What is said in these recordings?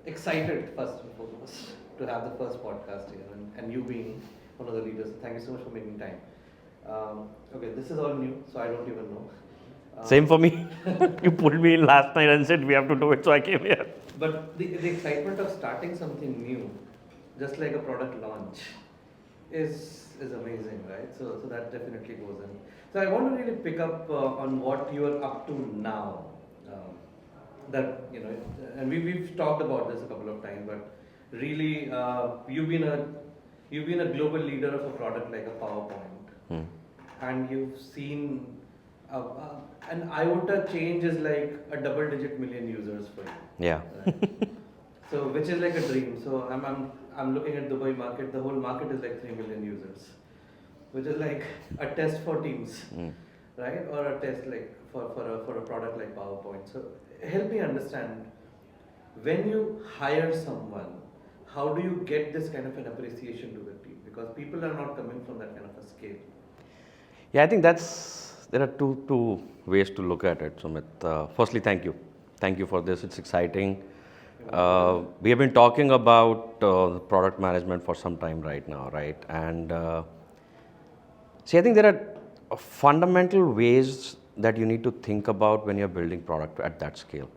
excited, first and foremost, to have the first podcast here, and you being one of the leaders. Thank you so much for making time. Okay, this is all new, so I don't even know. Same for me. You pulled me in last night and said we have to do it, so I came here. But the excitement of starting something new, just like a product launch, is amazing, right? So that definitely goes in. So I want to really pick up on what you are up to now. That and we've talked about this a couple of times, but really, you've been a global leader of a product like a PowerPoint, and you've seen an iota change is like a double-digit million users for you. Yeah. Right? So which is like a dream. So I'm looking at Dubai market. The whole market is like 3 million users, which is like a test for Teams, right? Or a test like for a product like PowerPoint. So help me understand, when you hire someone, how do you get this kind of an appreciation to the team? Because people are not coming from that kind of a scale. Yeah, I think there are two ways to look at it, Sumit. Firstly, thank you. Thank you for this. It's exciting. We have been talking about product management for some time right now, right? And see, I think there are fundamental ways that you need to think about when you're building product at that scale.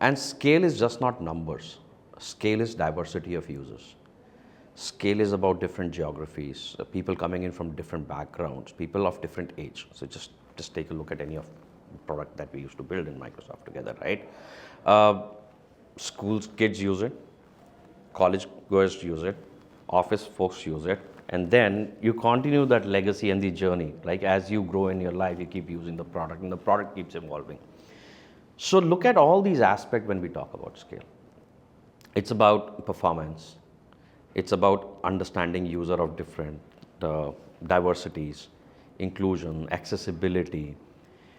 And scale is just not numbers. Scale is diversity of users. Scale is about different geographies, people coming in from different backgrounds, people of different age. So just take a look at any of the product that we used to build in Microsoft together, right? Schools, kids use it, college goers use it, office folks use it, and then you continue that legacy and the journey. Like as you grow in your life, you keep using the product and the product keeps evolving. So look at all these aspects when we talk about scale. It's about performance. It's about understanding user of different diversities, inclusion, accessibility.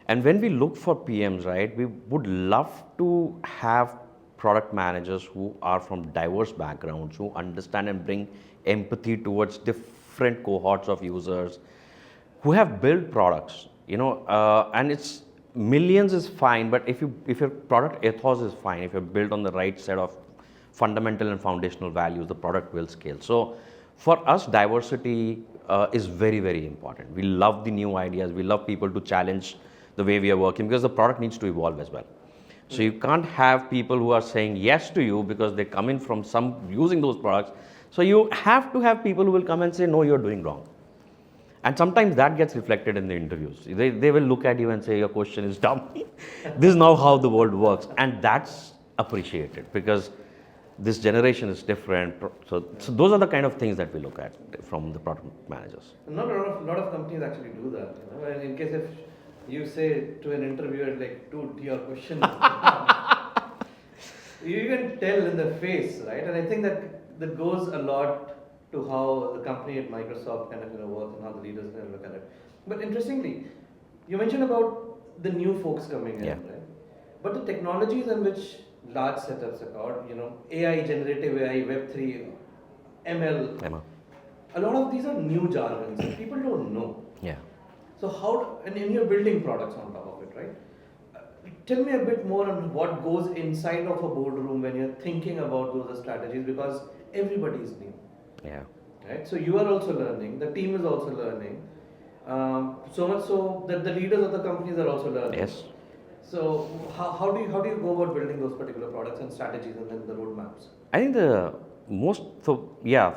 And when we look for PMs, right, we would love to have product managers who are from diverse backgrounds, who understand and bring empathy towards different cohorts of users, who have built products, and it's millions is fine, but if your product ethos is fine, if you're built on the right set of fundamental and foundational values, the product will scale. So for us, diversity is very, very important. We love the new ideas. We love people to challenge the way we are working, because the product needs to evolve as well. So you can't have people who are saying yes to you because they come in from some using those products. So you have to have people who will come and say, no, you're doing wrong. And sometimes that gets reflected in the interviews. They will look at you and say, your question is dumb. This is now how the world works. And that's appreciated, because this generation is different. So those are the kind of things that we look at from the product managers. Not a lot of companies actually do that. And in case if you say to an interviewer like, dude, your question you can tell in the face, right? And I think that goes a lot to how the company at Microsoft kind of works and how the leaders kind of look at it. But interestingly, you mentioned about the new folks coming in, right? But the technologies in which large setups are called, AI, generative AI, Web3, ML. A lot of these are new jargons that people don't know. Yeah. So and you're building products on top of it, right? Tell me a bit more on what goes inside of a boardroom when you're thinking about those strategies, because everybody is new. Yeah. Right. So you are also learning. The team is also learning. So much so that the leaders of the companies are also learning. Yes. So how do you go about building those particular products and strategies and then the roadmaps? I think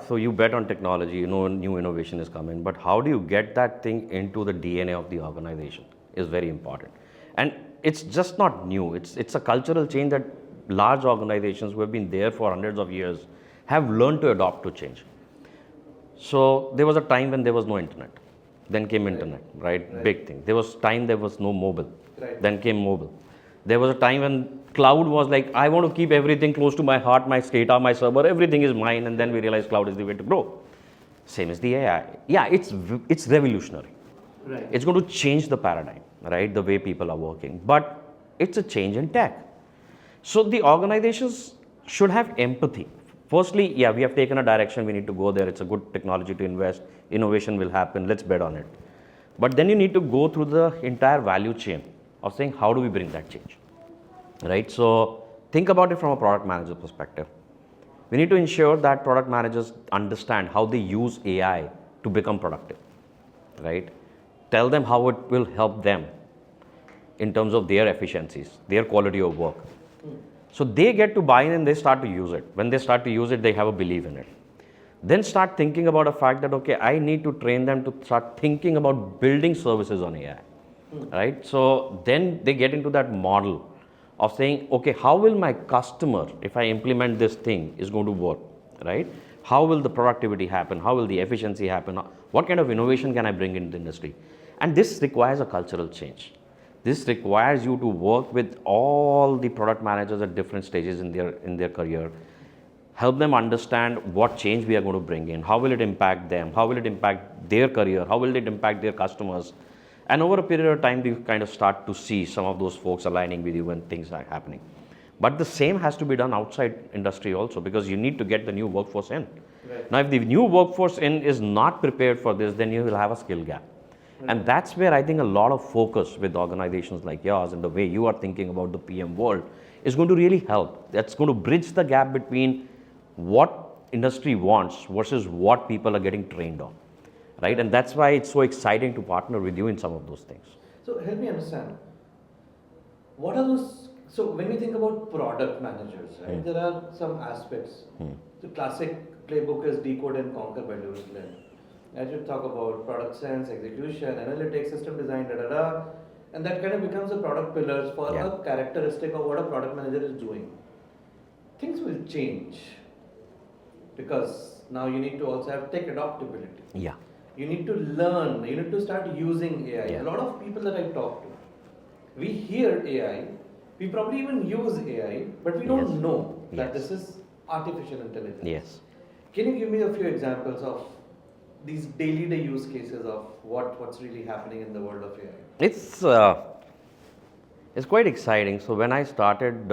so you bet on technology, new innovation is coming, but how do you get that thing into the DNA of the organization is very important. And it's just not new. It's a cultural change that large organizations who have been there for hundreds of years have learned to adopt to change. So there was a time when there was no internet. Then came internet, right? Big thing. There was time there was no mobile. Right. Then came mobile. There was a time when cloud was like, I want to keep everything close to my heart, my data, my server, everything is mine. And then we realized cloud is the way to grow. Same as the AI. Yeah, it's revolutionary. Right. It's going to change the paradigm, right? The way people are working. But it's a change in tech. So the organizations should have empathy. Firstly, we have taken a direction, we need to go there. It's a good technology to invest. Innovation will happen. Let's bet on it. But then you need to go through the entire value chain of saying, how do we bring that change? Right? So think about it from a product manager perspective. We need to ensure that product managers understand how they use AI to become productive, right? Tell them how it will help them in terms of their efficiencies, their quality of work. So they get to buy in and they start to use it. When they start to use it, they have a belief in it. Then start thinking about the fact that, okay, I need to train them to start thinking about building services on AI, right? So then they get into that model of saying, okay, how will my customer, if I implement this thing, is going to work, right? How will the productivity happen? How will the efficiency happen? What kind of innovation can I bring into the industry? And this requires a cultural change. This requires you to work with all the product managers at different stages in their career, help them understand what change we are going to bring in, how will it impact them, how will it impact their career, how will it impact their customers. And over a period of time, you kind of start to see some of those folks aligning with you when things are happening. But the same has to be done outside industry also, because you need to get the new workforce in. Right. Now, if the new workforce in is not prepared for this, then you will have a skill gap. And that's where I think a lot of focus with organizations like yours and the way you are thinking about the PM world is going to really help. That's going to bridge the gap between what industry wants versus what people are getting trained on, right? And that's why it's so exciting to partner with you in some of those things. So help me understand. What are those? So when we think about product managers, right, there are some aspects. The classic playbook is decode and conquer by Lewis Glenn. As you talk about product sense, execution, analytics, system design, and that kind of becomes a product pillars for Yeah. a characteristic of what a product manager is doing. Things will change because now you need to also have tech adaptability. Yeah. You need to learn, you need to start using AI. Yeah. A lot of people that I talk to, we hear AI, we probably even use AI, but we don't Yes. know that Yes. this is artificial intelligence. Yes. Can you give me a few examples of these daily day use cases of what's really happening in the world of AI? It's quite exciting. So when I started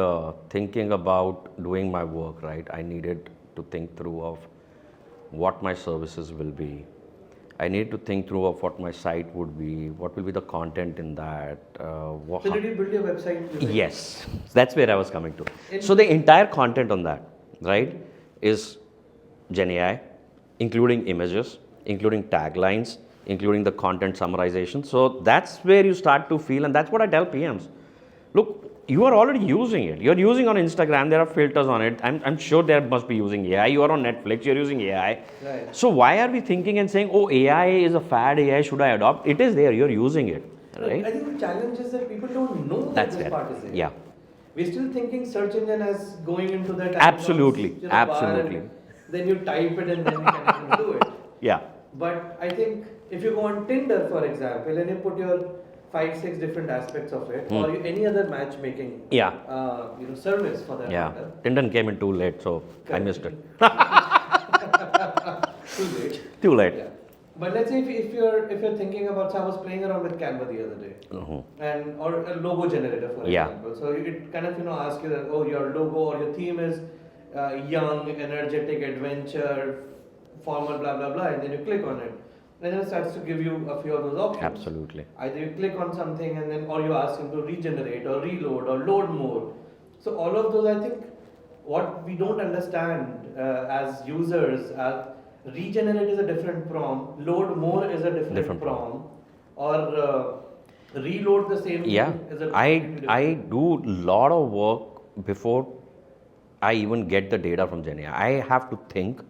thinking about doing my work, right, I needed to think through of what my services will be. I need to think through of what my site would be, what will be the content in that. So did you build your website? using- Yes, that's where I was coming to. So the entire content on that, right, is GenAI, including images, including taglines, including the content summarization. So that's where you start to feel, and that's what I tell PMs. Look, you are already using it. You're using on Instagram, there are filters on it. I'm sure there must be using AI. You are on Netflix, you're using AI. Right. So why are we thinking and saying, oh, AI is a fad, AI should I adopt? It is there, you're using it, right? I think the challenge is that people don't know that That's this fair. part is there. Yeah. We're still thinking search engine as going into that Absolutely, bar and absolutely. then you type it and then you can do it. Yeah. But I think if you go on Tinder, for example, and you put your 5-6 different aspects of it, or any other matchmaking Yeah. service for that Yeah. matter. Tinder came in too late, so I Correct. missed it. Too late. Too late. Yeah. But let's say if you're thinking about, so I was playing around with Canva the other day, and or a logo generator for Yeah. example. So it kind of asks you that, oh, your logo or your theme is young, energetic, adventure, formal, blah blah blah, and then you click on it, and then it starts to give you a few of those options. Absolutely. Either you click on something and then, or you ask him to regenerate or reload or load more. So all of those, I think, what we don't understand as users, regenerate is a different prompt, load more is a different prompt, or reload the same Yeah. thing is a I completely I different. do a lot of work before I even get the data from GenAI. I have to think.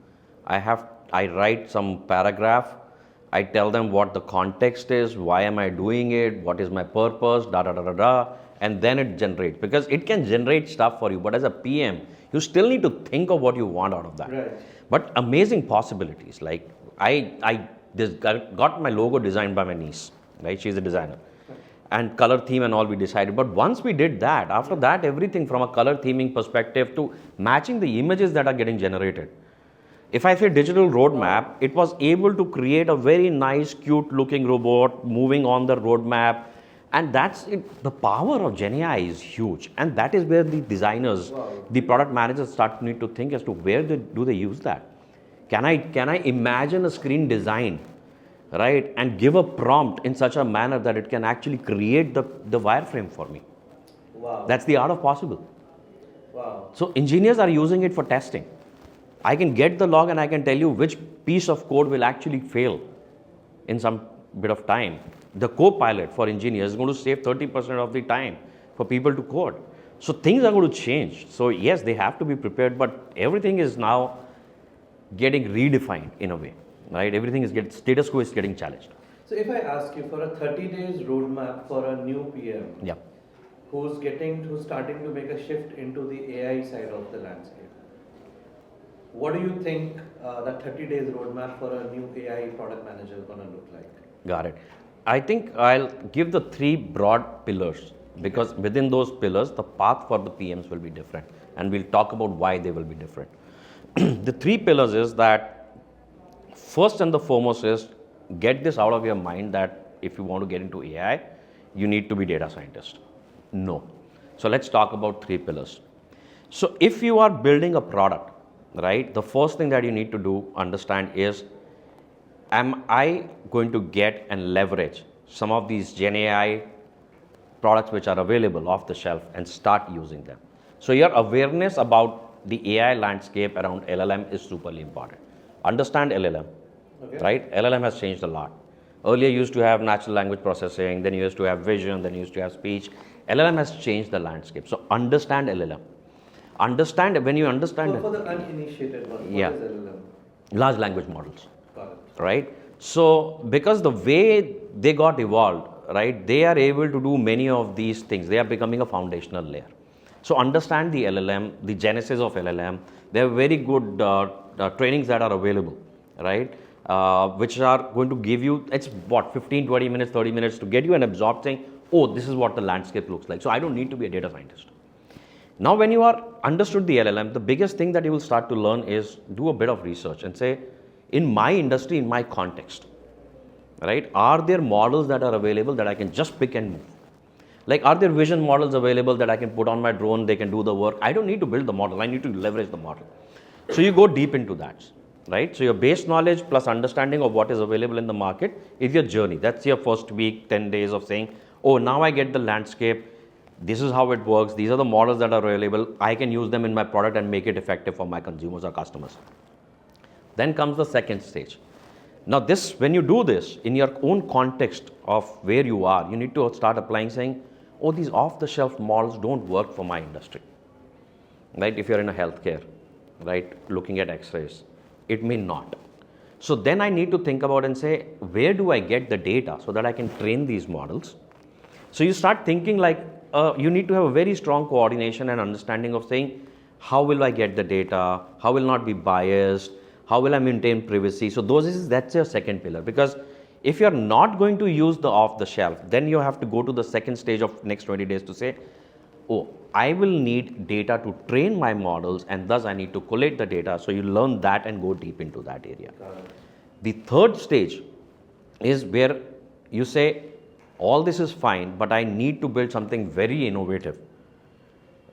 I write some paragraph. I tell them what the context is, why am I doing it, what is my purpose, da da da da da, and then it generates, because it can generate stuff for you. But as a PM, you still need to think of what you want out of that. Right. But amazing possibilities. Like got my logo designed by my niece, right? She's a designer. And color theme and all we decided. But once we did that, after that, everything from a color theming perspective to matching the images that are getting generated. If I say digital roadmap, it was able to create a very nice, cute looking robot moving on the roadmap. And that's it. The power of GenAI is huge. And that is where the designers, the product managers start to need to think as to where do they use that. Can I imagine a screen design, right, and give a prompt in such a manner that it can actually create the wireframe for me? Wow. That's the art of possible. Wow. So engineers are using it for testing. I can get the log and I can tell you which piece of code will actually fail in some bit of time. The co-pilot for engineers is going to save 30% of the time for people to code. So things are going to change. So yes, they have to be prepared, but everything is now getting redefined in a way, right? Everything is status quo is getting challenged. So if I ask you for a 30 days roadmap for a new PM Yeah. who's starting to make a shift into the AI side of the landscape, what do you think that 30 days roadmap for a new AI product manager is going to look like? Got it. I think I'll give the three broad pillars because within those pillars, the path for the PMs will be different, and we'll talk about why they will be different. The three pillars is that first and the foremost is get this out of your mind that if you want to get into AI, you need to be data scientist. No. So let's talk about three pillars. So if you are building a product, right, the first thing that you need to do understand is, am I going to get and leverage some of these Gen AI products which are available off the shelf and start using them? So your awareness about the AI landscape around LLM is superly important. Understand LLM, Okay. right? LLM has changed a lot. Earlier you used to have natural language processing, then you used to have vision, then you used to have speech. LLM has changed the landscape. So understand LLM. Understand when you understand For the uninitiated one, Yeah. what is LLM? large language models, Got it. right? So because the way they got evolved, right, they are able to do many of these things. They are becoming a foundational layer. So understand the LLM, the genesis of LLM. There are very good trainings that are available, right, which are going to give you, it's what, 15, 20 minutes, 30 minutes to get you an absorb saying, oh, this is what the landscape looks like. So I don't need to be a data scientist. Now, when you are understood the LLM, the biggest thing that you will start to learn is do a bit of research and say, in my industry, in my context, right, are there models that are available that I can just pick and move? Like, are there vision models available that I can put on my drone, they can do the work? I don't need to build the model, I need to leverage the model. So you go deep into that, right? So your base knowledge plus understanding of what is available in the market is your journey. That's your first week, 10 days of saying, oh, now I get the landscape. This is how it works. These are the models that are available. I can use them in my product and make it effective for my consumers or customers. Then comes the second stage. Now this, when you do this in your own context of where you are, you need to start applying saying, oh, these off-the-shelf models don't work for my industry, right? If you're in a healthcare, right, looking at x-rays, it may not. So then I need to think about and say, where do I get the data so that I can train these models? So you start thinking like, you need to have a very strong coordination and understanding of saying, how will I get the data? How will not be biased? How will I maintain privacy? So that's your second pillar, because if you're not going to use the off the shelf, then you have to go to the second stage of next 20 days to say, oh, I will need data to train my models, and thus I need to collate the data. So you learn that and go deep into that area. The third stage is where you say, all this is fine, but I need to build something very innovative,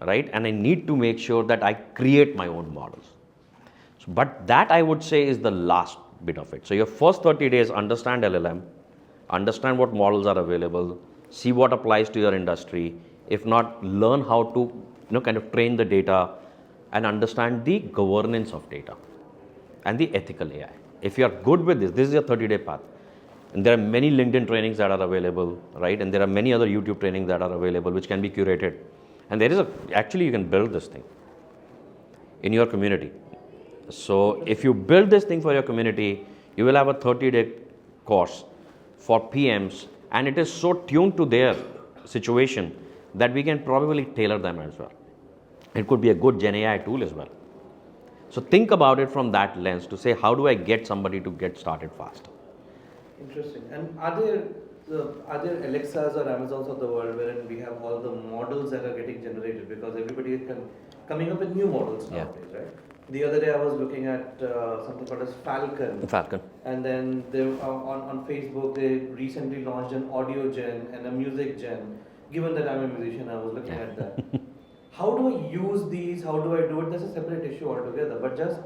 right? And I need to make sure that I create my own models. So, but that I would say is the last bit of it. So your first 30 days, understand LLM, understand what models are available, see what applies to your industry. If not, learn how to kind of train the data and understand the governance of data and the ethical AI. If you are good with this is your 30-day path. And there are many LinkedIn trainings that are available, right? And there are many other YouTube trainings that are available which can be curated. And there is actually you can build this thing in your community. So if you build this thing for your community, you will have a 30-day course for PMs, and it is so tuned to their situation that we can probably tailor them as well. It could be a good Gen AI tool as well. So think about it from that lens to say, how do I get somebody to get started fast? Interesting. And are there Alexas or Amazons of the world wherein we have all the models that are getting generated, because everybody is coming up with new models nowadays, right? The other day I was looking at something called as Falcon. Falcon. And then they, on Facebook they recently launched an audio gen and a music gen. Given that I'm a musician, I was looking at that. How do I use these? How do I do it? That's a separate issue altogether. But just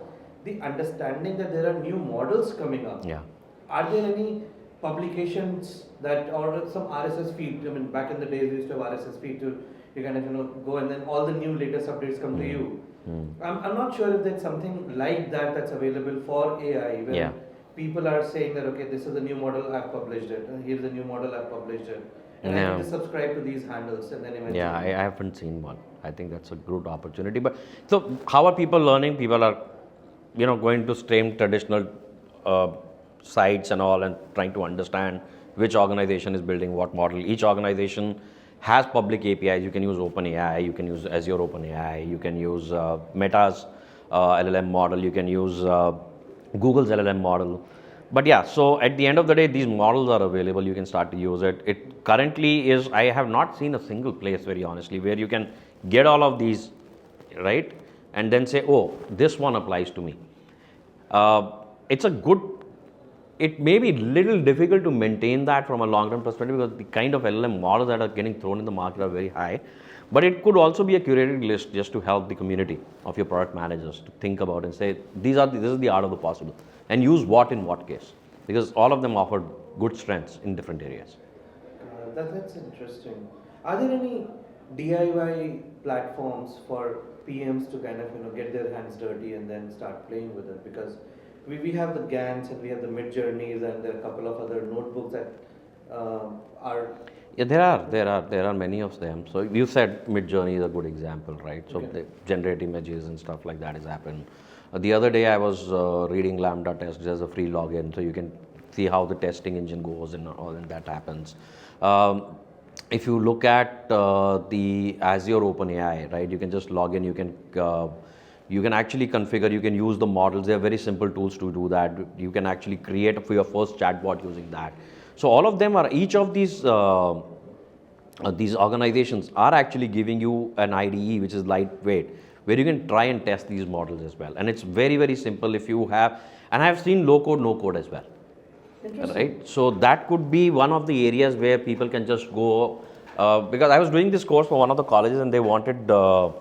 the understanding that there are new models coming up. Yeah. Are there any publications that, or some RSS feed? I mean, back in the days we used to have RSS feed to You kind of go, and then all the new latest updates come to you. I'm not sure if there's something like that that's available for AI when Yeah. people are saying that okay, this is a new model, I've published it, and here's a new model, I've published it, and I No. can just subscribe to these handles and then eventually. Yeah, I haven't seen one. I think that's a good opportunity. But so, how are people learning? People are, going to stream traditional uh, sites and all, and trying to understand which organization is building what model. Each organization has public APIs. You can use OpenAI, you can use Azure OpenAI, you can use Meta's LLM model, you can use Google's LLM model. But yeah, so at the end of the day, these models are available. You can start to use it. It currently is, I have not seen a single place, very honestly, where you can get all of these, right? And then say, oh, this one applies to me. It's a good, it may be little difficult to maintain that from a long-term perspective because the kind of LLM models that are getting thrown in the market are very high. But it could also be a curated list just to help the community of your product managers to think about and say, this is the art of the possible. And use what in what case. Because all of them offer good strengths in different areas. That's interesting. Are there any DIY platforms for PMs to kind of get their hands dirty and then start playing with it? Because we have the GANs and we have the Mid Journeys and there are a couple of other notebooks that are. Yeah, there are many of them. So you said Midjourney is a good example, right? So they generate images and stuff like that is happening. The other day I was reading Lambda Test. There's a free login, so you can see how the testing engine goes and all, and that happens. If you look at the Azure OpenAI, right, you can just log in. You can actually configure. You can use the models. They are very simple tools to do that. You can actually create for your first chatbot using that. So all of them are, each of these organizations are actually giving you an IDE which is lightweight, where you can try and test these models as well. And it's very, very simple if you have, and I've seen low code, no code as well. Right? So that could be one of the areas where people can just go, because I was doing this course for one of the colleges and they wanted to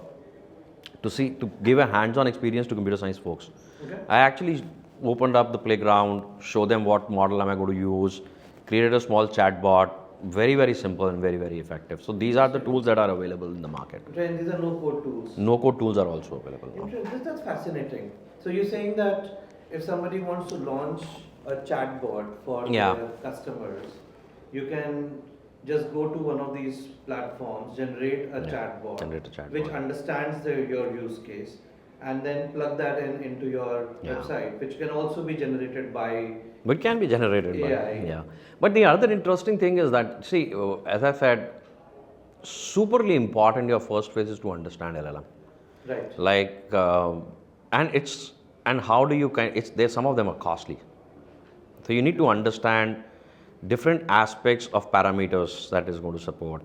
give a hands-on experience to computer science folks. Okay. I actually opened up the playground, show them what model am I going to use, created a small chatbot, very, very simple and very, very effective. So these are the tools that are available in the market. And these are no-code tools. No-code tools are also available now. That's fascinating. So you're saying that if somebody wants to launch a chatbot for their customers, you can just go to one of these platforms, generate a chatbot, which understands your use case, and then plug that into your website, which can also be generated by. But can be generated AI. by. But the other interesting thing is that, see, as I said, superly important your first phase is to understand LLM. Right. Like, and how do you some of them are costly. So you need to understand different aspects of parameters that is going to support,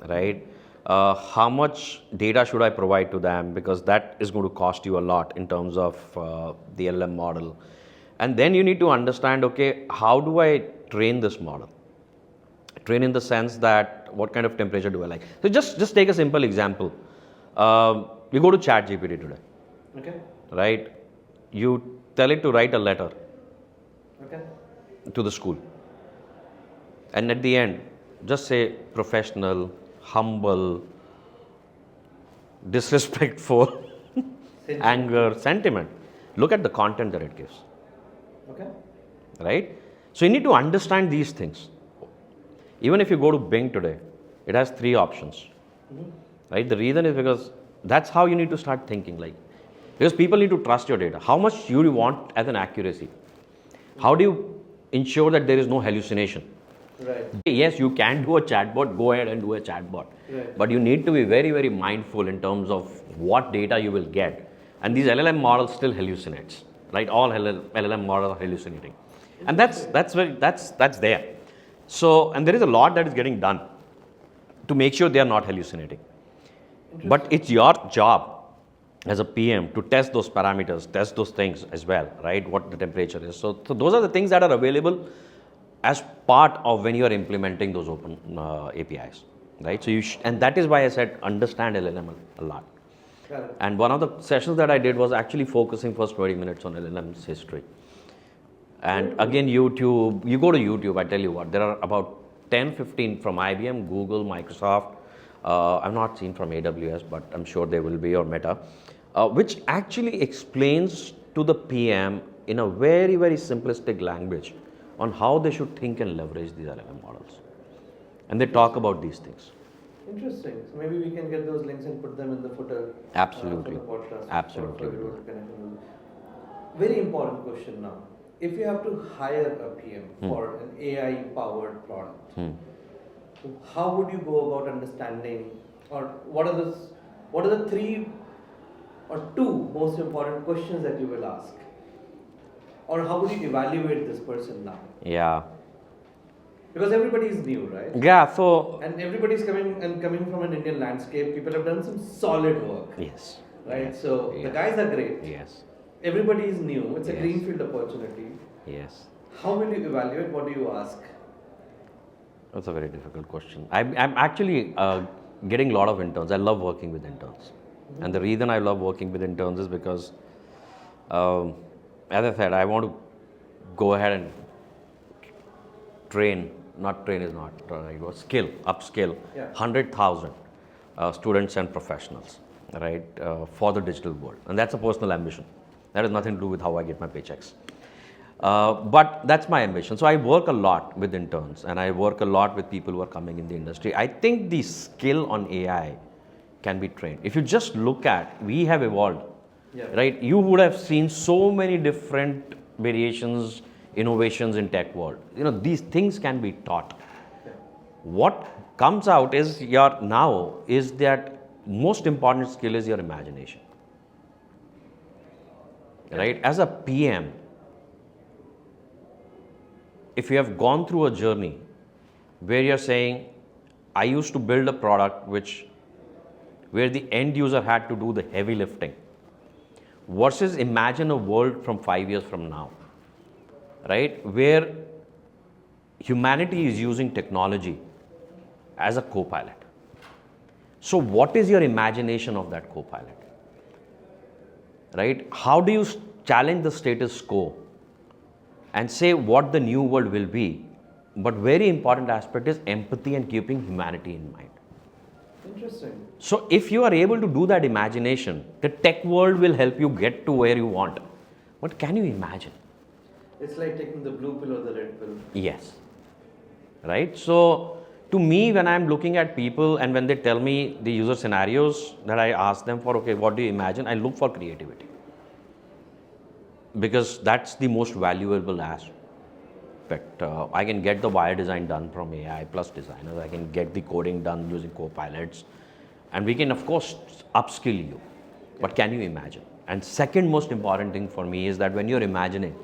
right? How much data should I provide to them, because that is going to cost you a lot in terms of the LLM model. And then you need to understand, okay, how do I train this model? Train in the sense that what kind of temperature do I like? So just take a simple example. You go to ChatGPT today, Okay. right? You tell it to write a letter Okay. to the school. And at the end, just say professional, humble, disrespectful, anger, sentiment. Look at the content that it gives. Okay. Right? So you need to understand these things. Even if you go to Bing today, it has 3 options. Right? The reason is because that's how you need to start thinking. Because people need to trust your data. How much you want as an accuracy? How do you ensure that there is no hallucination? Right. Yes, you can do a chatbot, go ahead and do a chatbot. Right. But you need to be very, very mindful in terms of what data you will get. And these LLM models still hallucinates, right? All LLM models are hallucinating. And that's there. So, and there is a lot that is getting done to make sure they are not hallucinating. But it's your job as a PM to test those parameters, test those things as well, right? What the temperature is. So those are the things that are available as part of when you are implementing those open APIs, right? So and that is why I said understand LLM a lot. Correct. And one of the sessions that I did was actually focusing first 20 minutes on LLM's history. And again, YouTube, you go to YouTube, I tell you what, there are about 10, 15 from IBM, Google, Microsoft, I'm not seen from AWS, but I'm sure there will be, or Meta, which actually explains to the PM in a very, very simplistic language on how they should think and leverage these LLM models. And they talk about these things. Interesting. So maybe we can get those links and put them in the footer. Absolutely. For the podcast. Absolutely. For everyone to connect with. Very important question now. If you have to hire a PM for an AI powered product, how would you go about understanding, or what are the three or two most important questions that you will ask? Or how would you evaluate this person now? Yeah. Because everybody is new, right? Yeah, so. And everybody's coming from an Indian landscape. People have done some solid work. Yes. Right? Yes. So the Yes. guys are great. Yes. Everybody is new. It's a Yes. greenfield opportunity. Yes. How will you evaluate? What do you ask? That's a very difficult question. I'm actually getting a lot of interns. I love working with interns. And the reason I love working with interns is because, as I said, I want to go ahead and upskill Yeah. 100,000 students and professionals, right, for the digital world. And that's a personal ambition. That has nothing to do with how I get my paychecks. But that's my ambition. So I work a lot with interns and I work a lot with people who are coming in the industry. I think the skill on AI can be trained. If you just look at, we have evolved, Yeah. right? You would have seen so many different variations, innovations in tech world. These things can be taught. Yeah. What comes out is that most important skill is your imagination. Right? As a PM, if you have gone through a journey where you're saying, I used to build a product where the end user had to do the heavy lifting, versus imagine a world from 5 years from now, right, where humanity is using technology as a co-pilot. So what is your imagination of that co-pilot? Right? How do you challenge the status quo and say what the new world will be? But very important aspect is empathy and keeping humanity in mind. Interesting. So if you are able to do that imagination, the tech world will help you get to where you want. But can you imagine? It's like taking the blue pill or the red pill. Yes. Right? So to me, when I'm looking at people and when they tell me the user scenarios that I ask them for, okay, what do you imagine? I look for creativity. Because that's the most valuable aspect. I can get the wire design done from AI plus designers. I can get the coding done using co-pilots. And we can, of course, upskill you. But can you imagine? And second most important thing for me is that when you're imagining,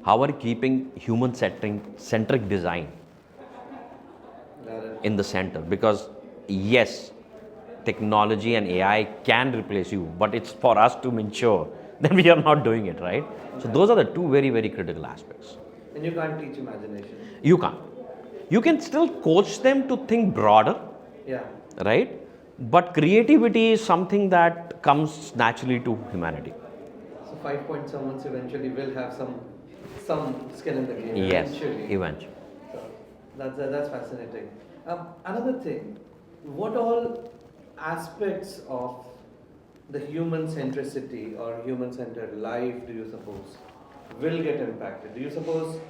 how are you keeping human-centric design in the center? Because yes, technology and AI can replace you, but it's for us to ensure that we are not doing it, right? So those are the two very, very critical aspects. And you can't teach imagination. You can't. You can still coach them to think broader, Yeah. right? But creativity is something that comes naturally to humanity. So 5 point someone's eventually will have some skin in the game. Yes, Eventually. So that's fascinating. Another thing, what all aspects of the human centricity or human centered life do you suppose will get impacted? Do you suppose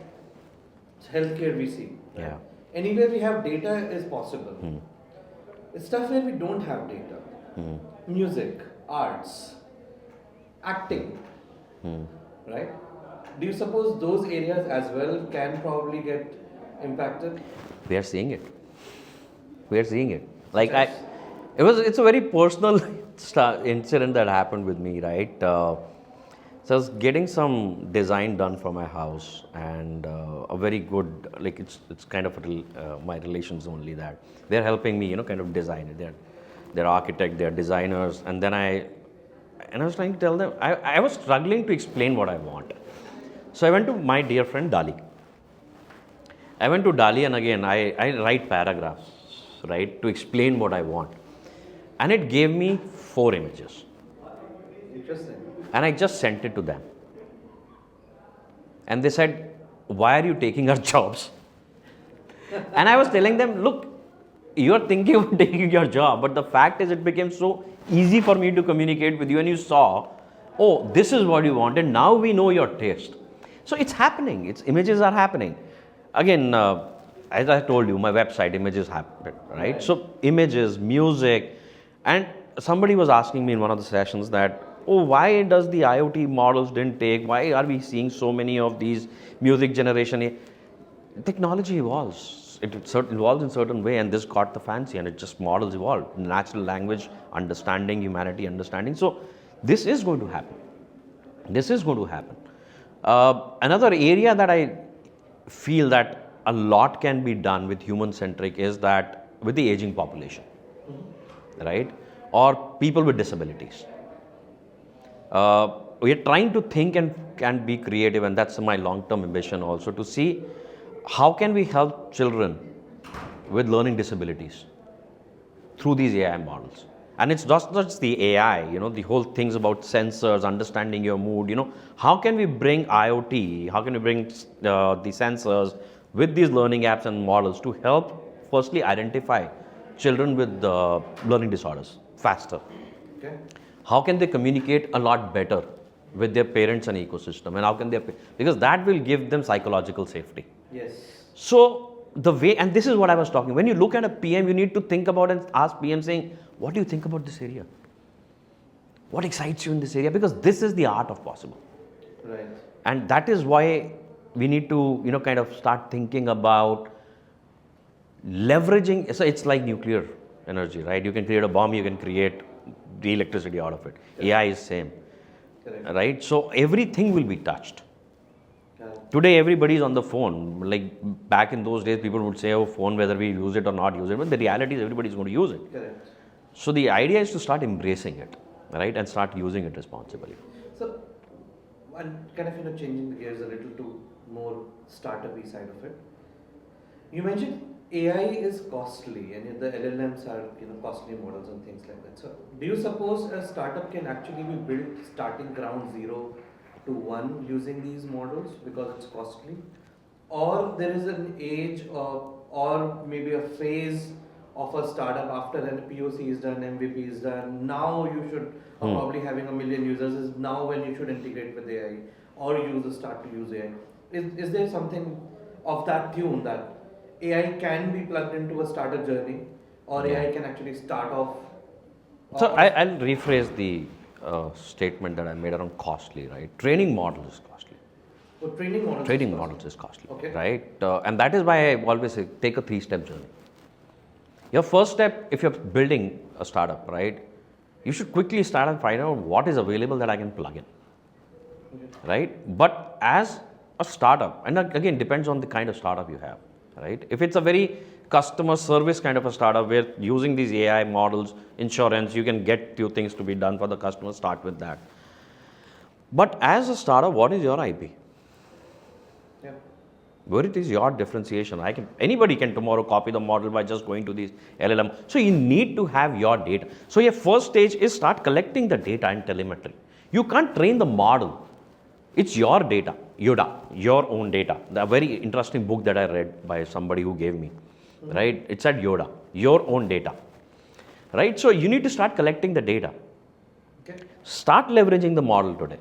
healthcare we see? Right? Yeah. Anywhere we have data is possible. It's stuff where we don't have data. Music, arts, acting, right? Do you suppose those areas as well can probably get impacted? We are seeing it. Like it's a very personal incident that happened with me, right? So I was getting some design done for my house, and a very good, like it's kind of my relations only that they're helping me, kind of design it. They're architect, they're designers, and then I was trying to tell them, I was struggling to explain what I want. So I went to my dear friend Dali. And again, I write paragraphs, right, to explain what I want. And it gave me 4 images. Interesting. And I just sent it to them. And they said, why are you taking our jobs? And I was telling them, look, you're thinking of taking your job, but the fact is it became so easy for me to communicate with you, and you saw, oh, this is what you wanted, now we know your taste. So it's happening, it's images are happening. Again, as I told you, my website images happen, right? So images, music, and somebody was asking me in one of the sessions that, oh, why does the IoT models didn't take, why are we seeing so many of these music generation? Technology evolves. It evolves in certain way, and this got the fancy, and it just models evolve. Natural language understanding, humanity understanding. So this is going to happen. This is going to happen. Another area that I feel that a lot can be done with human centric is that with the aging population, right, or people with disabilities. We are trying to think and can be creative, and that's my long-term ambition also, to see how can we help children with learning disabilities through these AI models. And it's not just the AI, the whole things about sensors, understanding your mood, how can we bring IoT, how can we bring the sensors with these learning apps and models to help firstly identify children with learning disorders faster. Okay. How can they communicate a lot better with their parents and ecosystem, and how can they, because that will give them psychological safety. Yes. So the way, and this is what I was talking, when you look at a PM, you need to think about and ask PM saying, what do you think about this area? What excites you in this area? Because this is the art of possible. Right. And that is why we need to, kind of start thinking about leveraging. So it's like nuclear energy, right? You can create a bomb, you can create the electricity out of it. Yeah. AI is same. Correct. Right? So everything will be touched. Correct. Today everybody is on the phone. Like back in those days, people would say, oh, phone, whether we use it or not use it. But the reality is everybody is going to use it. Correct. So the idea is to start embracing it, right? And start using it responsibly. So, and kind of changing the gears a little to more startup-y side of it. You mentioned AI is costly, and the LLMs are costly models and things like that. So, do you suppose a startup can actually be built starting ground zero to one using these models because it's costly, or there is an age or maybe a phase of a startup after an POC is done, MVP is done, now you should, or probably having 1 million users is now when you should integrate with AI or users start to use AI. Is there something of that tune that AI can be plugged into a startup journey, or AI can actually start off? So I'll rephrase the statement that I made around costly, right? Training model is costly. So training models. Training models is costly, Okay. right? And that is why I always say take a 3-step journey. Your first step, if you're building a startup, right, you should quickly start and find out what is available that I can plug in, right? But as a startup, and again, depends on the kind of startup you have, right? If it's a very customer service kind of a startup where using these AI models, insurance, you can get few things to be done for the customer, start with that. But as a startup, what is your IP? Yeah. Where it is your differentiation. Anybody can tomorrow copy the model by just going to these LLM. So you need to have your data. So your first stage is start collecting the data and telemetry. You can't train the model. It's your data, Yoda, your own data. A very interesting book that I read by somebody who gave me, right? It said Yoda, your own data, right? So you need to start collecting the data. Okay. Start leveraging the model today.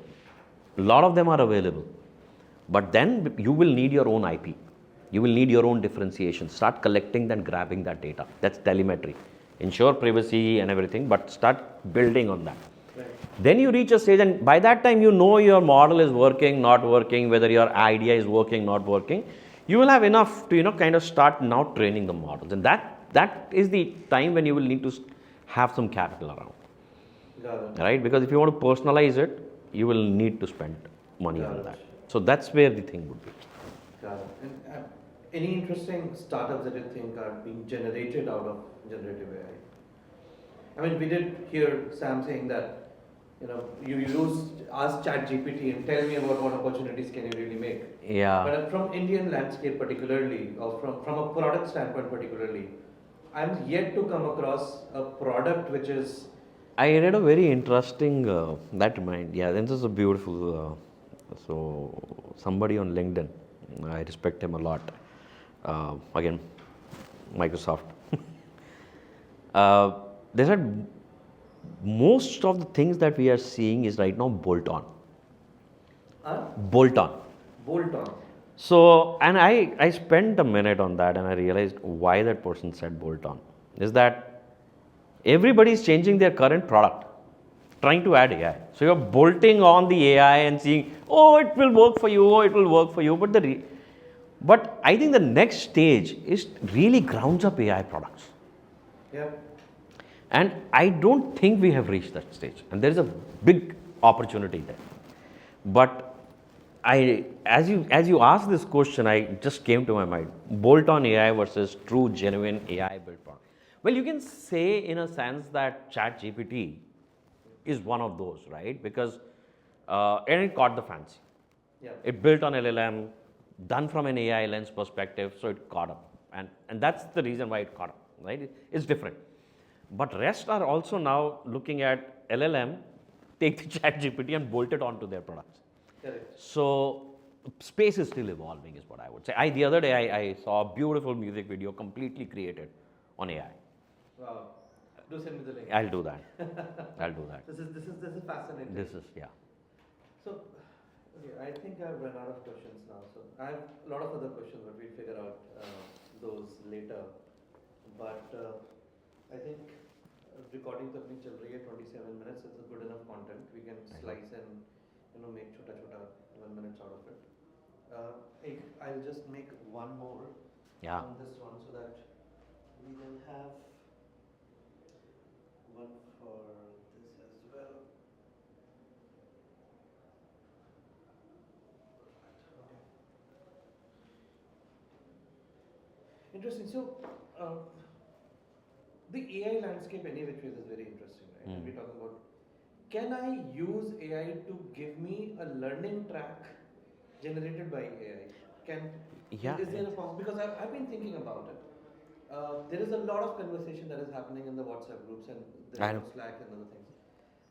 A lot of them are available. But then you will need your own IP. You will need your own differentiation. Start collecting and grabbing that data. That's telemetry. Ensure privacy and everything, but start building on that. Right. Then you reach a stage, and by that time you know your model is working, not working, whether your idea is working, not working. You will have enough to kind of start now training the models, and that is the time when you will need to have some capital around. Got it. Right? Because if you want to personalize it, you will need to spend money Got on it. that. So that's where the thing would be. Got it. And any interesting startups that you think are being generated out of generative AI? I mean, we did hear Sam saying that, you ask ChatGPT and tell me about what opportunities can you really make. Yeah. But from Indian landscape particularly, or from a product standpoint particularly, I'm yet to come across a product which is. I read a very interesting, that remind, yeah, this is a beautiful, so somebody on LinkedIn, I respect him a lot. Again, Microsoft. They said most of the things that we are seeing is right now bolt on. Bolt on. Bolt on. So, and I spent a minute on that and I realized why that person said bolt on. Is that everybody is changing their current product, trying to add AI. So, you're bolting on the AI and seeing, oh, it will work for you, oh, it will work for you. But I think the next stage is really grounds up AI products. Yeah. And I don't think we have reached that stage. And there is a big opportunity there. But as you asked this question, I just came to my mind: bolt-on AI versus true, genuine AI built product. Well, you can say in a sense that ChatGPT is one of those, right? Because and it caught the fancy. Yeah. It built on LLM, done from an AI lens perspective, so it caught up, and that's the reason why it caught up, right? It's different. But rest are also now looking at LLM, take the ChatGPT and bolt it onto their products. Correct. So space is still evolving, is what I would say. The other day I saw a beautiful music video completely created on AI. Wow. Do send me the link. I'll do that. I'll do that. This is fascinating. This is, yeah. So, okay, I think I've run out of questions now. So I have a lot of other questions, but we'll figure out those later. But I think recording the picture 27 minutes is a good enough content. We can slice and make chota 1 minute out of it. I'll just make one more on this one so that we will have one for this as well. Interesting. So, the AI landscape, any which ways, is very interesting, right? We're talking about, can I use AI to give me a learning track generated by AI? Is there a possibility? Because I've been thinking about it. There is a lot of conversation that is happening in the WhatsApp groups and the Slack and other things.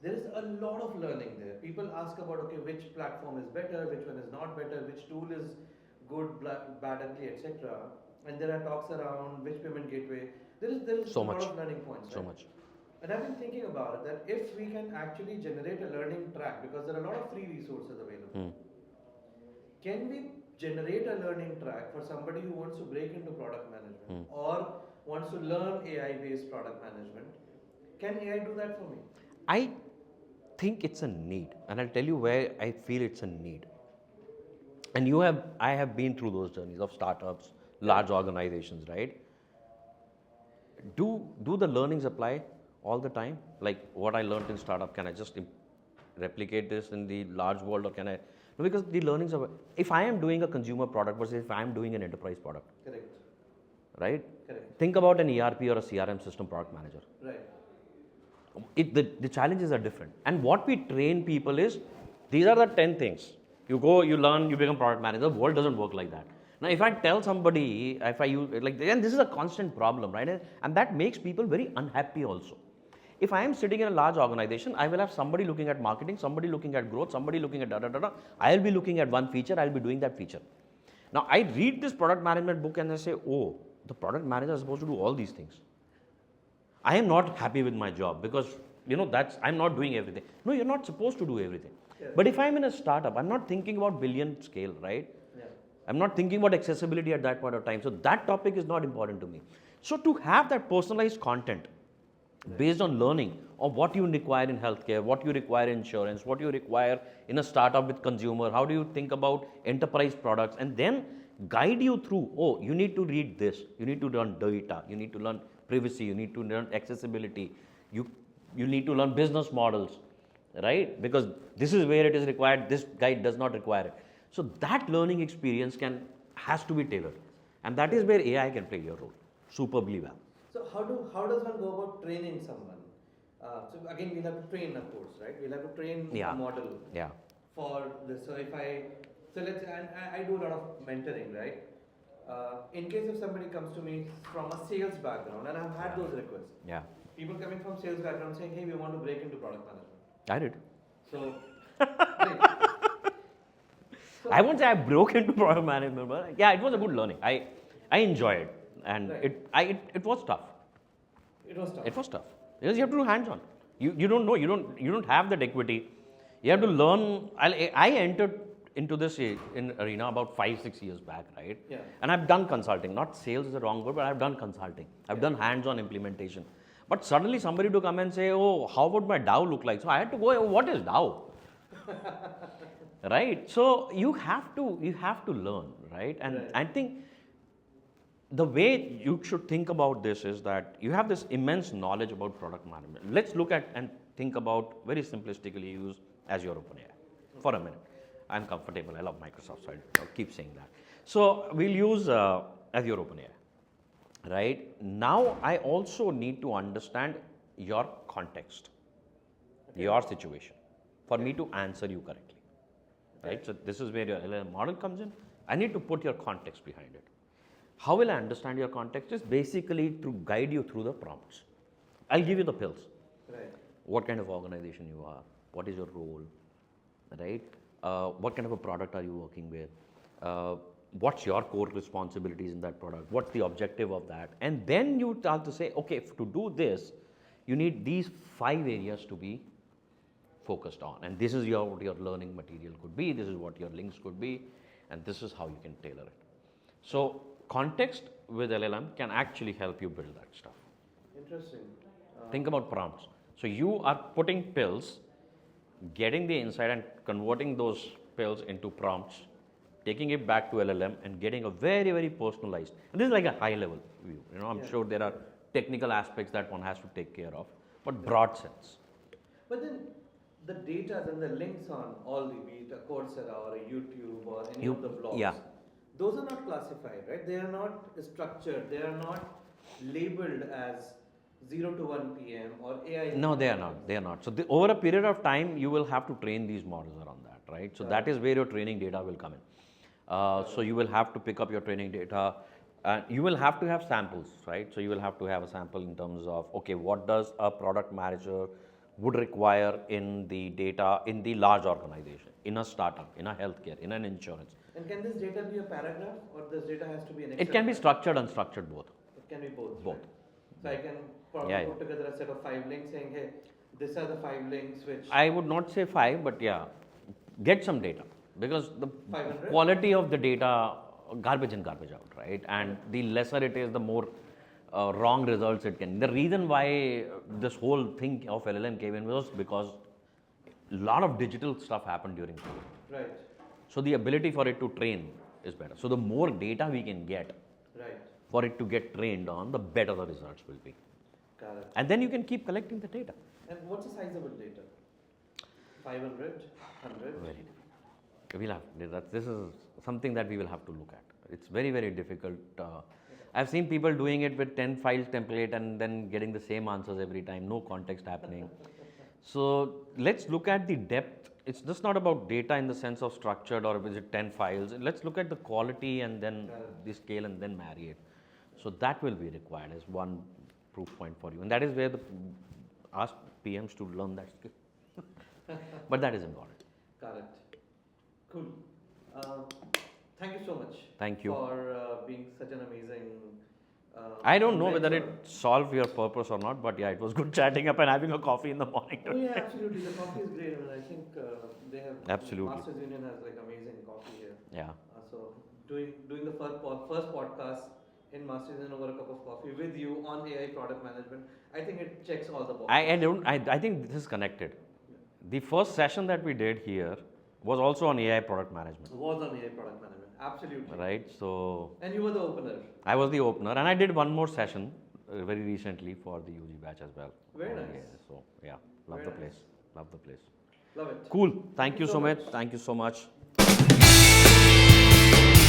There is a lot of learning there. People ask about, okay, which platform is better, which one is not better, which tool is good, bad, ugly, etc. And there are talks around which payment gateway. There is so a much. lot of learning points. So right? much. And I've been thinking about it that if we can actually generate a learning track, because there are a lot of free resources available, can we generate a learning track for somebody who wants to break into product management or wants to learn AI-based product management? Can AI do that for me? I think it's a need, and I'll tell you where I feel it's a need. And I have been through those journeys of startups, large organizations, right? Do the learnings apply all the time? Like what I learned in startup, can I just replicate this in the large world, or can I? No, because the learnings are. If I am doing a consumer product versus if I am doing an enterprise product, correct, right? Correct. Think about an ERP or a CRM system product manager. Right. The challenges are different, and what we train people is these are the 10 things. You go, you learn, you become product manager. The world doesn't work like that. Now, if I tell somebody, if I use like, and this is a constant problem, right? And that makes people very unhappy also. If I am sitting in a large organization, I will have somebody looking at marketing, somebody looking at growth, somebody looking at I'll be looking at one feature, I'll be doing that feature. Now, I read this product management book and I say, oh, the product manager is supposed to do all these things. I am not happy with my job because, I'm not doing everything. No, you're not supposed to do everything. Yeah. But if I'm in a startup, I'm not thinking about billion scale, right? Yeah. I'm not thinking about accessibility at that point of time. So that topic is not important to me. So to have that personalized content based on learning of what you require in healthcare, what you require in insurance, what you require in a startup with consumer, how do you think about enterprise products, and then guide you through, oh, you need to read this, you need to learn data, you need to learn privacy, you need to learn accessibility, you need to learn business models, right? Because this is where it is required, this guide does not require it. So that learning experience has to be tailored, and that is where AI can play your role superbly well. So how does one go about training someone? So again, we'll have to train, of course, right? We'll have to train a model for this. So let's and I do a lot of mentoring, right? In case if somebody comes to me from a sales background, and I've had those requests. Yeah. People coming from sales background saying, hey, we want to break into product management. I did. So, I won't say I broke into product management, but yeah, it was a good learning. I enjoyed it, and it was tough. It was tough. It was tough because you have to do hands-on. You don't know. You don't have that equity. You have to learn. I entered into this in arena about 5-6 years back, right? Yeah. And I've done consulting. Not sales is the wrong word, but I've done consulting. I've done hands-on implementation. But suddenly somebody to come and say, "Oh, how would my DAO look like?" So I had to go. "Oh, what is DAO?" Right. So you have to learn, right? And Right. I think the way you should think about this is that you have this immense knowledge about product management. Let's look at and think about very simplistically use Azure OpenAI for a minute. I'm comfortable. I love Microsoft, so I'll keep saying that. So we'll use Azure OpenAI, right? Now I also need to understand your context, your situation, for me to answer you correctly, right? So this is where your LLM model comes in. I need to put your context behind it. How will I understand your context? Is basically to guide you through the prompts. I'll give you the pills. Right. What kind of organization you are? What is your role? Right? What kind of a product are you working with? What's your core responsibilities in that product? What's the objective of that? And then you have to say, okay, to do this, you need these 5 areas to be focused on. And this is what your learning material could be. This is what your links could be. And this is how you can tailor it. So context with LLM can actually help you build that stuff. Interesting. Think about prompts. So you are putting pills, getting the insight and converting those pills into prompts, taking it back to LLM and getting a very, very personalized. And this is like a high level view. I'm Yeah. sure there are technical aspects that one has to take care of, but broad sense. But then the data and the links on all the, be it a Coursera or a YouTube or any of the blogs, yeah. those are not classified, right? They are not structured. They are not labeled as 0 to 1 p.m. or AI. No, they are not. They are not. So over a period of time, you will have to train these models around that, right? So that is where your training data will come in. So you will have to pick up your training data. You will have to have samples, right? So you will have to have a sample in terms of, okay, what does a product manager would require in the data in the large organization, in a startup, in a healthcare, in an insurance. And can this data be a paragraph or this data has to be an It Excel can be file? structured, unstructured, both. It can be both. Both. Right? So I can probably Yeah, put together a set of 5 links saying, hey, these are the 5 links which. I would not say 5, but yeah, get some data because the 500? quality of the data, garbage in, garbage out, right? And the lesser it is, the more wrong results it can. The reason why this whole thing of LLM came in was because a lot of digital stuff happened during COVID. Right. So the ability for it to train is better. So the more data we can get Right. for it to get trained on, the better the results will be. Got it. And then you can keep collecting the data. And what's the sizable data? 500? 100? Very difficult. This is something that we will have to look at. It's very, very difficult. I've seen people doing it with 10 files template and then getting the same answers every time, no context happening. So let's look at the depth. It's just not about data in the sense of structured or is it 10 files. Let's look at the quality and then the scale and then marry it. So that will be required as one proof point for you. And that is where ask PMs to learn that skill. But that is important. Got it. Cool. Thank you so much. Thank you. For being such an amazing. I don't know whether mentor. it solved your purpose or not, but yeah, it was good chatting up and having a coffee in the morning. Oh yeah, absolutely. The coffee is great. I mean, I think they have. Absolutely. Masters Union has like amazing coffee here. Yeah. So doing the first podcast in Masters Union over a cup of coffee with you on AI product management, I think it checks all the boxes. I think this is connected. The first session that we did here was also on AI product management, Was on AI product management. Absolutely. right? So And you were the opener. I was the opener, and I did one more session very recently for the UG batch as well. Very on nice. AI. So yeah, love Very the nice. place. Love the place. Love it. Cool. Thank you so much. Thank you so much.